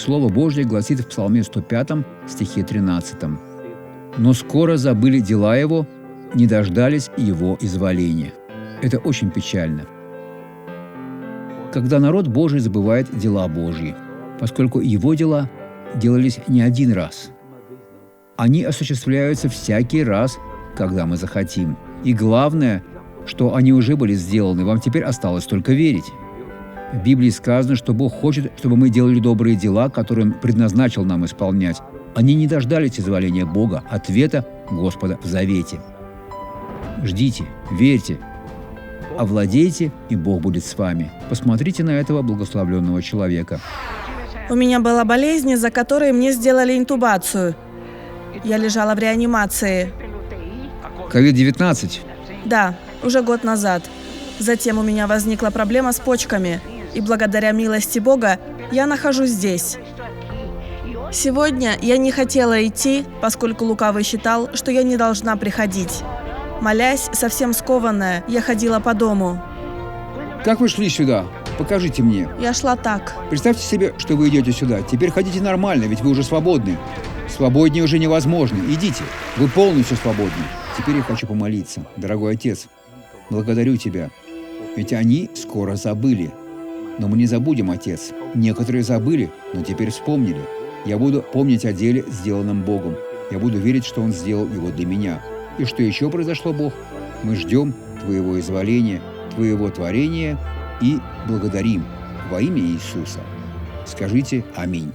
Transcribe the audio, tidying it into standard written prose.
Слово Божье гласит в Псалме 105, стихе 13: «Но скоро забыли дела Его, не дождались Его изволения». Это очень печально, когда народ Божий забывает дела Божьи, поскольку Его дела делались не один раз. Они осуществляются всякий раз, когда мы захотим. И главное, что они уже были сделаны, вам теперь осталось только верить. В Библии сказано, что Бог хочет, чтобы мы делали добрые дела, которые Он предназначил нам исполнять. Они не дождались изволения Бога, ответа Господа в завете. Ждите, верьте, овладейте, и Бог будет с вами. Посмотрите на этого благословленного человека. У меня была болезнь, из-за которой мне сделали интубацию. Я лежала в реанимации. COVID-19. Да, уже год назад. Затем у меня возникла проблема с почками. И благодаря милости Бога я нахожусь здесь. Сегодня я не хотела идти, поскольку лукавый считал, что я не должна приходить. Молясь, совсем скованная, я ходила по дому. Как вы шли сюда? Покажите мне. Я шла так. Представьте себе, что вы идете сюда. Теперь ходите нормально, ведь вы уже свободны. Свободнее уже невозможно. Идите. Вы полностью свободны. Теперь я хочу помолиться. Дорогой Отец, благодарю Тебя. Ведь они скоро забыли. Но мы не забудем, Отец. Некоторые забыли, но теперь вспомнили. Я буду помнить о деле, сделанном Богом. Я буду верить, что Он сделал его для меня. И что еще произошло, Бог? Мы ждем Твоего изволения, Твоего творения и благодарим во имя Иисуса. Скажите аминь.